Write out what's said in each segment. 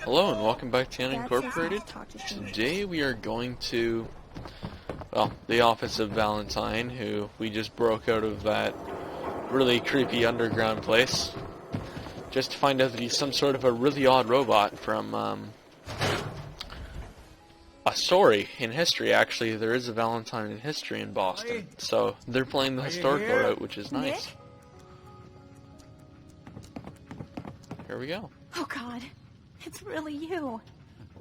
Hello and welcome back to Yennk Incorporated. Today we are going to, well, the office of Valentine, who we just broke out of that really creepy underground place, just to find out that he's some sort of a really odd robot from a story in history. Actually, there is a Valentine in history in Boston, so they're playing the historical route, which is nice. Here we go. Oh God, it's really you.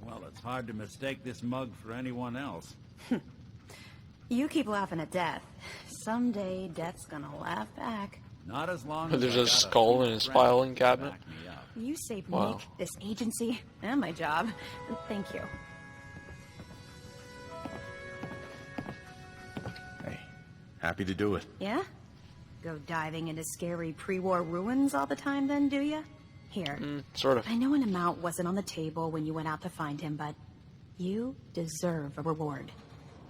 Well, it's hard to mistake this mug for anyone else. You keep laughing at death. Someday, death's gonna laugh back. Not as long as There's a skull in his filing cabinet. You saved Wow. Nick, this agency, and my job. Thank you. Hey, happy to do it. Yeah? Go diving into scary pre-war ruins all the time then, do ya? Here. Sort of. I know an amount wasn't on the table when you went out to find him, but you deserve a reward.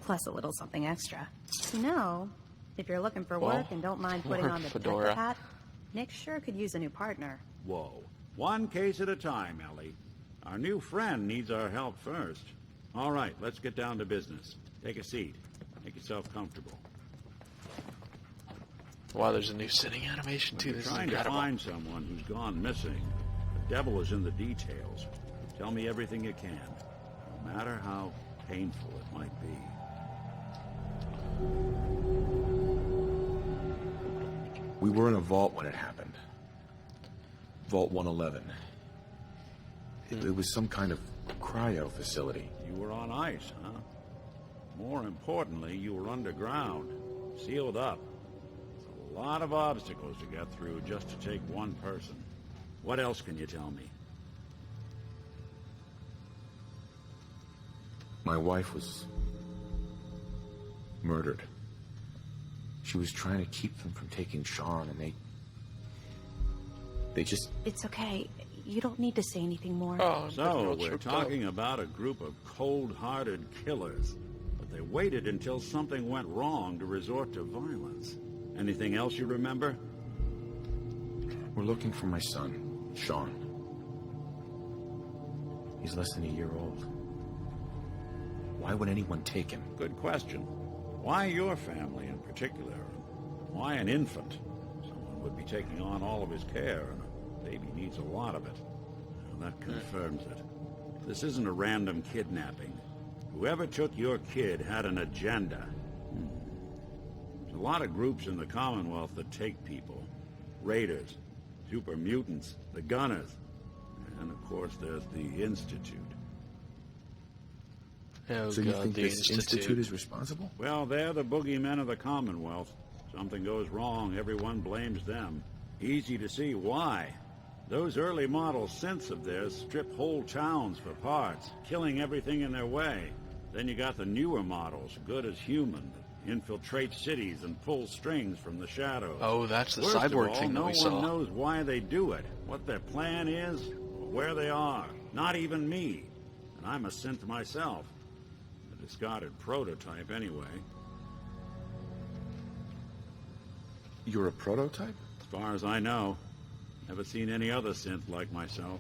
Plus a little something extra. You know, if you're looking for work and don't mind putting on the fedora. detective hat, Nick sure could use a new partner. Whoa. One case at a time, Ellie. Our new friend needs our help first. All right, let's get down to business. Take a seat. Make yourself comfortable. Wow, there's a new sitting animation too. You're This is trying to incredible. find someone who's gone missing. The devil is in the details. Tell me everything you can, no matter how painful it might be. We were in a vault when it happened. Vault 111. It was some kind of cryo facility. You were on ice, huh? More importantly, you were underground, sealed up. It's a lot of obstacles to get through just to take one person. What else can you tell me? My wife was murdered. She was trying to keep them from taking Sean, and they just... It's okay. You don't need to say anything more. Oh, So, we're talking about a group of cold-hearted killers. But they waited until something went wrong to resort to violence. Anything else you remember? We're looking for my son, Sean. He's less than a year old. Why would anyone take him? Good question. Why your family in particular? Why an infant? Someone would be taking on all of his care, and a baby needs a lot of it. Well, that confirms it. This isn't a random kidnapping. Whoever took your kid had an agenda. There's a lot of groups in the Commonwealth that take people. Raiders, super mutants, the Gunners, and of course there's the Institute. Oh, So you God, think the this institute is responsible? Well, they're the boogeymen of the Commonwealth. Something goes wrong, everyone blames them. Easy to see why. Those early model synths of theirs strip whole towns for parts, killing everything in their way. Then you got the newer models, good as human, that infiltrate cities and pull strings from the shadows. Oh, that's the Worst of cyborg all, thing that no we one saw. knows why they do it, what their plan is, or where they are. Not even me. And I'm a synth myself. A discarded prototype, anyway. You're a prototype? As far as I know. Never seen any other synth like myself.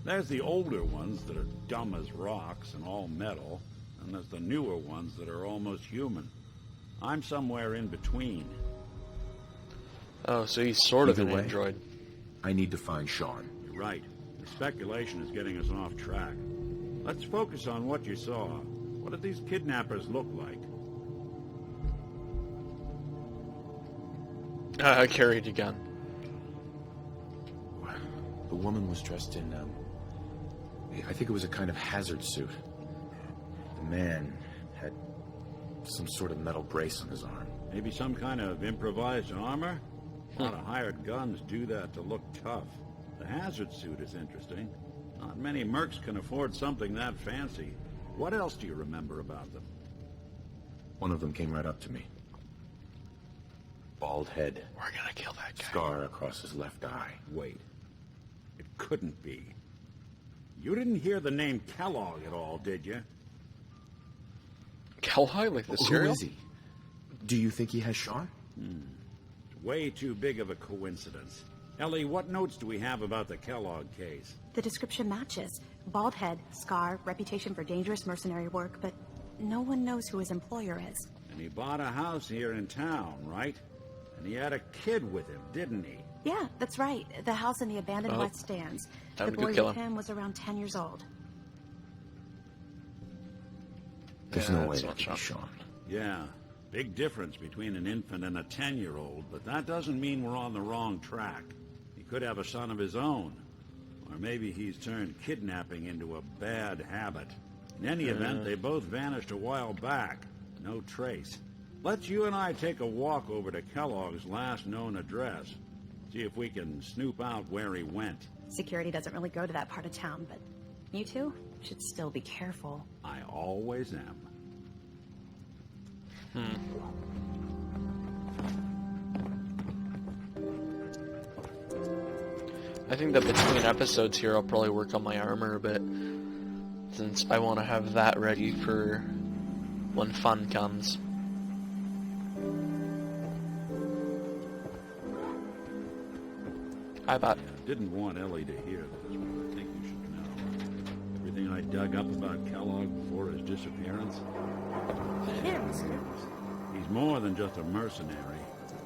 There's the older ones that are dumb as rocks and all metal, and there's the newer ones that are almost human. I'm somewhere in between. Oh, so he's sort of Either an way. android. I need to find Sean. You're right. The speculation is getting us off track. Let's focus on what you saw. What did these kidnappers look like? I carried a gun. The woman was dressed in, I think it was a kind of hazard suit. The man had some sort of metal brace on his arm. Maybe some kind of improvised armor? A lot of hired guns do that to look tough. The hazard suit is interesting. Not many mercs can afford something that fancy. What else do you remember about them? One of them came right up to me. Bald head, We're gonna kill that guy. scar across his left eye. Wait. It couldn't be. You didn't hear the name Kellogg at all, did you? Kellogg, like the Who cereal? is he? Do you think he has Sean? Way too big of a coincidence. Ellie, what notes do we have about the Kellogg case? The description matches. Bald head, scar, reputation for dangerous mercenary work, but no one knows who his employer is. And he bought a house here in town, right? And he had a kid with him, didn't he? Yeah, that's right. The house in the abandoned West Stands. Time The to go boy kill with him. him was around 10 years old. There's Yeah, no way that's that not could be Sean. Sean. Yeah, big difference between an infant and a 10-year-old, but that doesn't mean we're on the wrong track. He could have a son of his own. Or maybe he's turned kidnapping into a bad habit. In any event, they both vanished a while back. No trace. Let's you and I take a walk over to Kellogg's last known address. See if we can snoop out where he went. Security doesn't really go to that part of town, but you two should still be careful. I always am. I think that between episodes here, I'll probably work on my armor a bit, since I want to have that ready for when fun comes. I bet. Didn't want Ellie to hear this, but I think you should know. Everything I dug up about Kellogg before his disappearance. He's more than just a mercenary.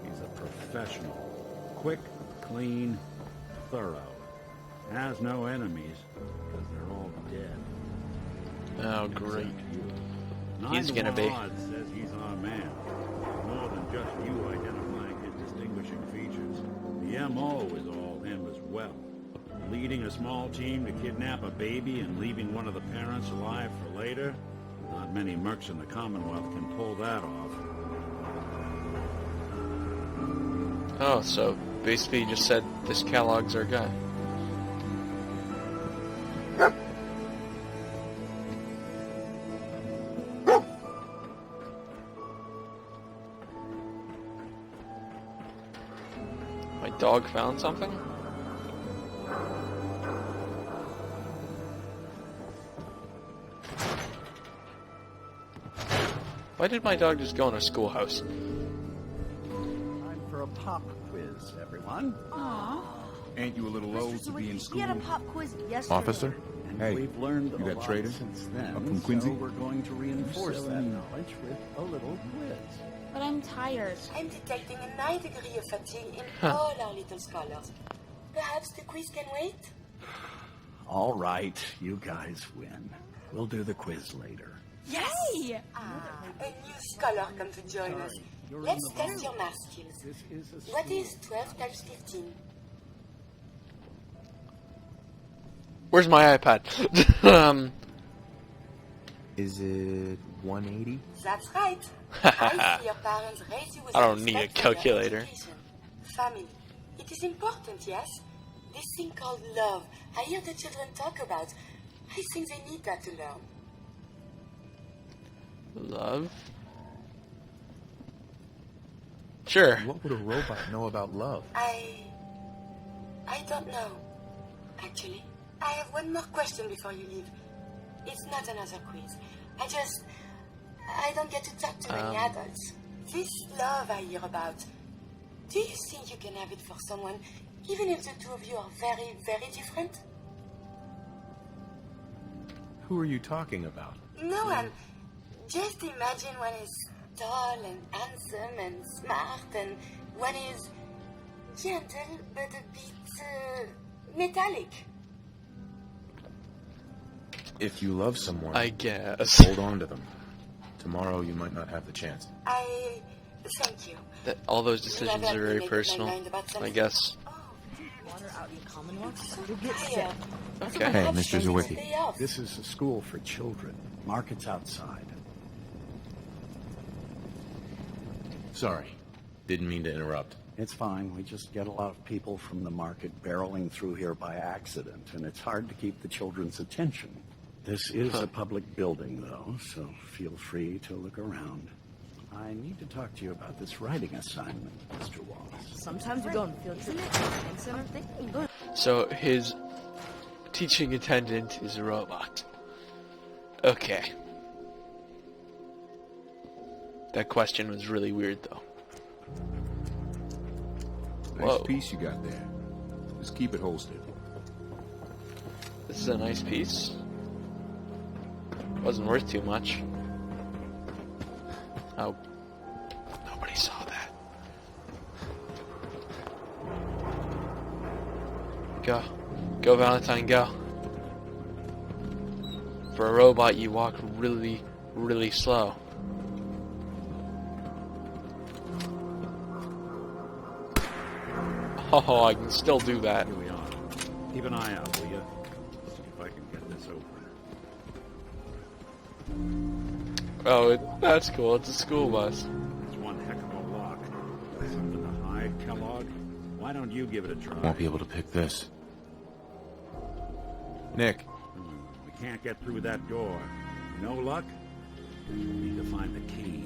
He's a professional. Quick, clean, thorough. Has no enemies, because they're all dead. Oh, great. Except He's you. gonna be. 9 to 1 odds says he's our man. More than just you identifying his distinguishing features. The MO is all him as well. Leading a small team to kidnap a baby and leaving one of the parents alive for later? Not many mercs in the Commonwealth can pull that off. Oh, so basically you just said this Kellogg's our guy. My dog found something? Why did my dog just go in a schoolhouse? Time for a pop quiz, everyone. Ain't you a little old to be in We school? had a pop quiz yesterday. Officer? And Hey, we've learned you a that lot trader? since then. Up from Quincy? So we're going to reinforce that knowledge with a little quiz. But I'm tired. I'm detecting a 9 degree of fatigue in all our little scholars. Perhaps the quiz can wait? All right, you guys win. We'll do the quiz later. Yes! A new scholar come to join us. Let's test your math skills. This is a What is 12 times 15? Where's my iPad? Is it 180? That's right. I see your parents raise you with I don't need a respect for your calculator. education. Family. It is important, yes? This thing called love. I hear the children talk about. I think they need that to learn. Love? Sure. What would a robot know about love? I don't know, actually. I have one more question before you leave. It's not another quiz. I don't get to talk to many adults. This love I hear about, do you think you can have it for someone, even if the two of you are very, very different? Who are you talking about? No one. Just imagine one is tall and handsome and smart, and one is gentle but a bit metallic. If you love someone, I guess. hold on to them. Tomorrow you might not have the chance. Thank you. That all those decisions are very personal, I guess. Water out in the Commonwealth. You'll get Hiya. Okay. Hey, Mr. Zawicki. Stay off. This is a school for children. Market's outside. Sorry. Didn't mean to interrupt. It's fine. We just get a lot of people from the market barreling through here by accident, and it's hard to keep the children's attention. This is a public building, though, so feel free to look around. I need to talk to you about this writing assignment, Mr. Wallace. Sometimes we go on field trips and center thing. So his teaching attendant is a robot. Okay. That question was really weird, though. Nice Whoa. piece you got there. Just keep it holstered. This is a nice piece. Wasn't worth too much. Oh. Nobody saw that. Go. Go, Valentine, go. For a robot, you walk really, really slow. Oh, I can still do that. Here we are. Keep an eye out, will you? See if I can get this open. Oh, that's cool. It's a school bus. It's one heck of a lock. Something to hide, Kellogg? Why don't you give it a try? Won't be able to pick this. Nick. We can't get through that door. No luck? We need to find the key.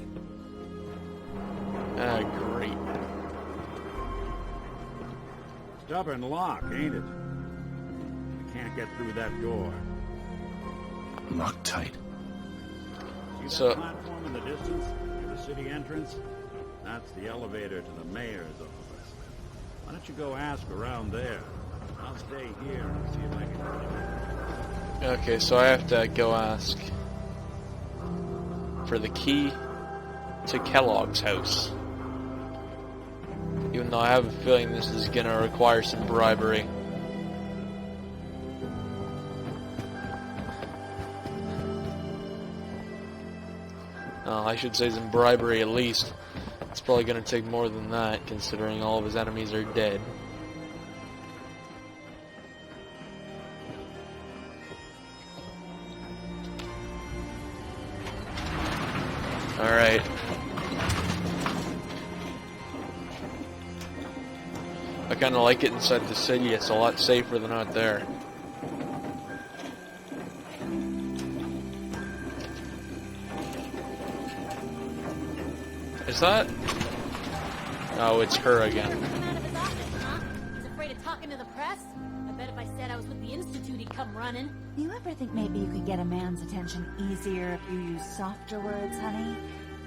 Ah, great. Stubborn lock, ain't it? We can't get through that door. Locked tight. See So- that platform in the distance? Near the city entrance? That's the elevator to the mayor's office. Why don't you go ask around there? I'll stay here and see if I can find it. Okay, so I have to go ask for the key to Kellogg's house. Even though I have a feeling this is gonna require some bribery. I should say some bribery at least. It's probably gonna take more than that, considering all of his enemies are dead. Alright. I kinda like it inside the city, it's a lot safer than out there. Is that? Oh, it's her again. Out of his office, huh? He's afraid of talking to the press? I bet if I said I was with the Institute, he'd come running. You ever think maybe you could get a man's attention easier if you use softer words, honey?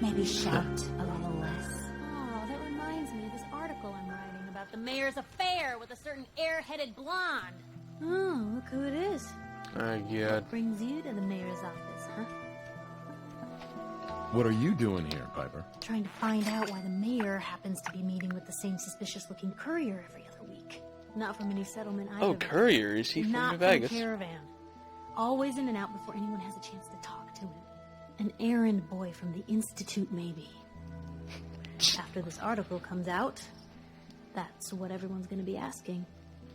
Maybe shout a little less. Oh, that reminds me of this article I'm writing about the mayor's affair with a certain airheaded blonde. Oh, look who it is. Oh, God. Brings you to the mayor's office, huh? What are you doing here, Piper? Trying to find out why the mayor happens to be meeting with the same suspicious-looking courier every other week. Not from any settlement either. Oh, courier? Is he from Not New Vegas? from Caravan. Always in and out before anyone has a chance to talk to him. An errand boy from the Institute, maybe. After this article comes out, that's what everyone's going to be asking.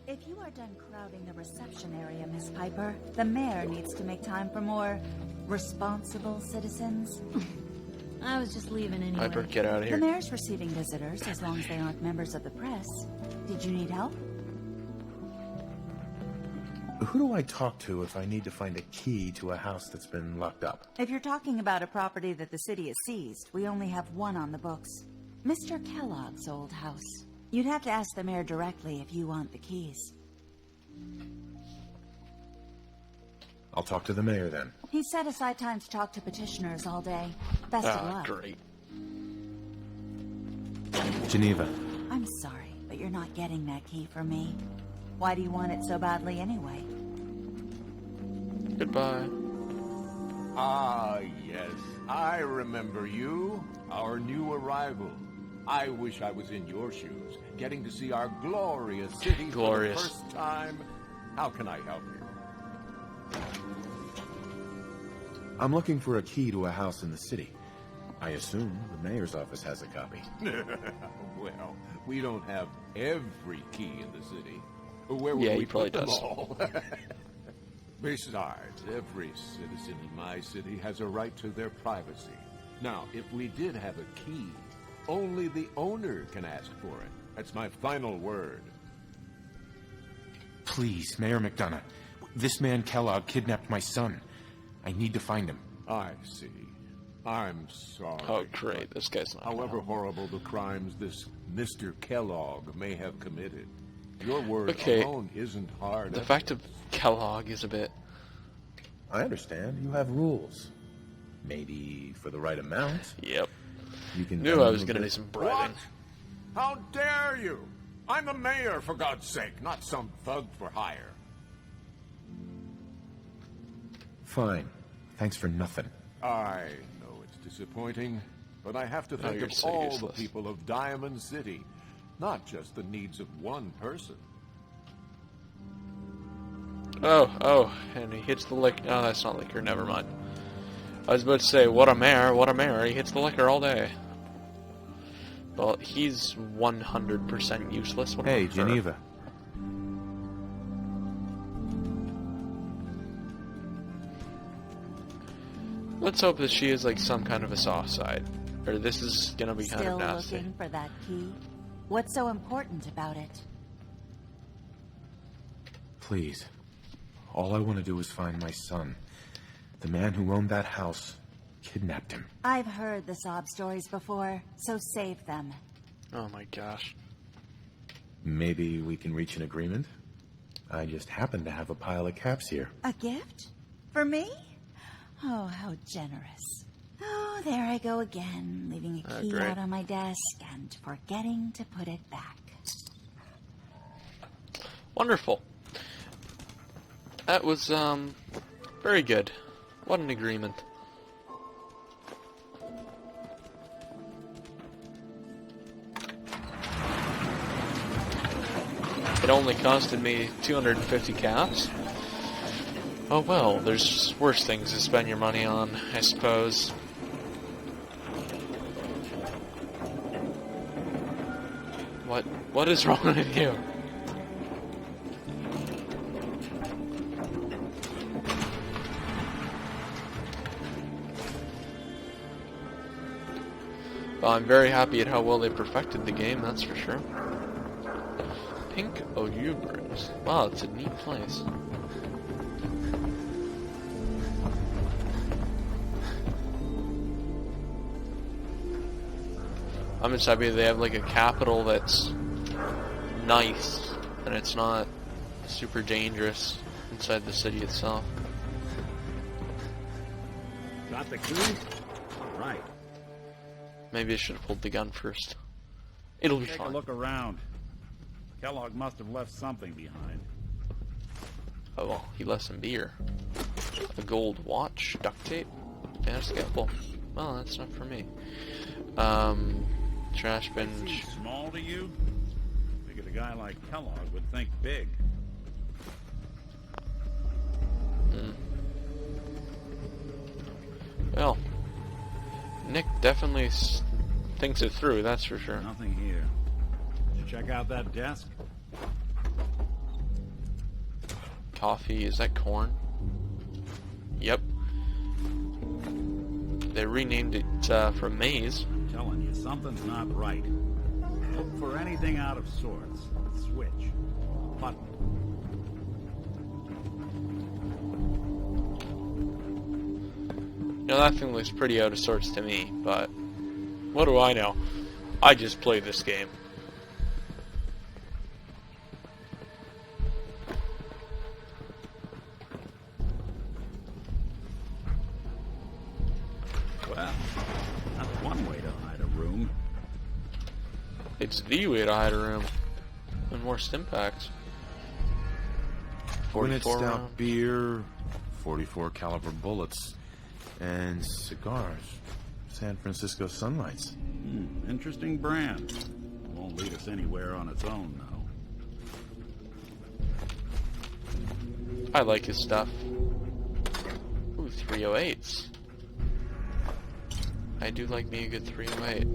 If you are done crowding the reception area, Miss Piper, the mayor needs to make time for more responsible citizens. I was just leaving anyway. Piper, get out of The here. mayor's receiving visitors as long as they aren't members of the press. Did you need help? Who do I talk to if I need to find a key to a house that's been locked up? If you're talking about a property that the city has seized, we only have one on the books. Mr. Kellogg's old house. You'd have to ask the mayor directly if you want the keys. I'll talk to the mayor then. He set aside time to talk to petitioners all day. Best of Ah, luck. great. Geneva. I'm sorry, but you're not getting that key from me. Why do you want it so badly anyway? Goodbye. Ah, yes. I remember you. Our new arrival. I wish I was in your shoes, getting to see our glorious city Glorious. for the first time. How can I help you? I'm looking for a key to a house in the city. I assume the mayor's office has a copy. Well, we don't have every key in the city. Where would Yeah, we he probably put them does. all? Besides, every citizen in my city has a right to their privacy. Now, if we did have a key, only the owner can ask for it. That's my final word. Please, Mayor McDonough. This man Kellogg kidnapped my son. I need to find him. I see. I'm sorry. Oh, great. This guy's not. However horrible the crimes this Mr. Kellogg may have committed, your word Okay. alone isn't hard. The fact of Kellogg is a bit. I understand. You have rules. Maybe for the right amount. Yep. You can. Knew I was gonna do some What? bribing. How dare you? I'm the mayor, for God's sake, not some thug for hire. fine. Thanks for nothing. I know it's disappointing, but I have to think you're of so all useless. the people of Diamond City, not just the needs of one person. Oh, and he hits the liquor. Oh, that's not liquor, never mind. I was about to say, what a mare, he hits the liquor all day. Well, he's 100% useless. What Hey, about her? Geneva. Let's hope that she is like some kind of a soft side. Or this is gonna be kind Still of nasty. looking for that key? What's so important about it? Please. All I want to do is find my son. The man who owned that house kidnapped him. I've heard the sob stories before, so save them. Oh my gosh. Maybe we can reach an agreement? I just happen to have a pile of caps here. A gift? For me? Oh, how generous. Oh, there I go again, leaving a key great. out on my desk and forgetting to put it back. Wonderful. That was, very good. What an agreement. It only costed me 250 caps. Oh well, there's worse things to spend your money on, I suppose. What is wrong with you? Well, I'm very happy at how well they perfected the game, that's for sure. Pink Oyubers. Wow, it's a neat place. I'm just happy they have like a capital that's nice and it's not super dangerous inside the city itself. Got the key? All right. Maybe I should have pulled the gun first. It'll be Take fine. a look around. Kellogg must have left something behind. Oh well, he left some beer. A gold watch, duct tape, and a scalpel. Well, that's not for me. Trash bin. Seems small to you? Figured a guy like Kellogg would think big. Well, Nick definitely thinks it through, that's for sure. Nothing here. Did you check out that desk? Coffee, is that corn? Yep. They renamed it from maize. I'm telling you, something's not right. Look for anything out of sorts. Switch. Button. You know, that thing looks pretty out of sorts to me, but what do I know? I just play this game. Well, that's one way to hide a room. It's the way to hide a room. And more stim packs. Hornet 44 stout round. beer, 44 caliber bullets, and cigars. San Francisco Sunlights. Interesting brand. Won't lead us anywhere on its own, though. I like his stuff. Ooh, 308s. I do like me a good 308.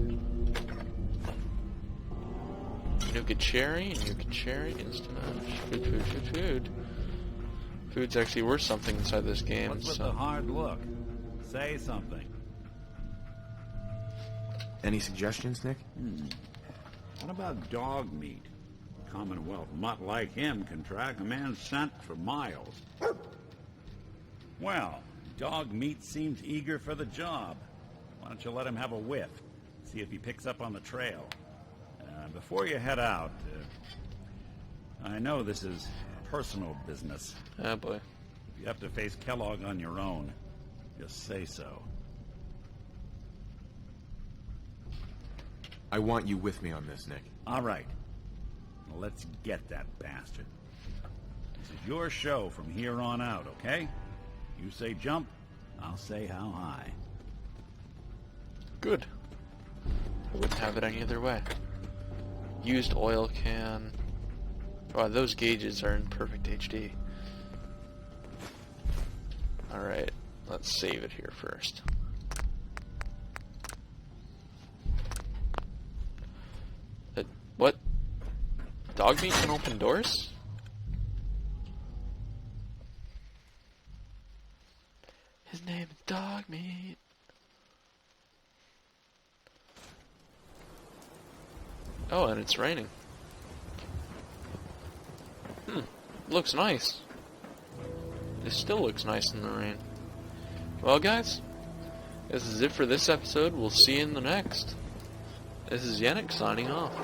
Nougat cherry, instant mash. Food. Food's actually worth something inside this game. What's with So. the hard look? Say something. Any suggestions, Nick? What about dog meat? Commonwealth mutt like him can track a man's scent for miles. Well, dog meat seems eager for the job. Why don't you let him have a whiff? See if he picks up on the trail. Before you head out, I know this is personal business. Oh boy. If you have to face Kellogg on your own, just say so. I want you with me on this, Nick. All right. Well, let's get that bastard. This is your show from here on out, okay? You say jump, I'll say how high. Good. I wouldn't have it any other way. Used oil can. Wow, those gauges are in perfect HD. Alright, let's save it here first. What? Dog meat can open doors? His name is Dog Meat. Oh, and it's raining. Looks nice. It still looks nice in the rain. Well, guys, this is it for this episode. We'll see you in the next. This is Yennk signing off.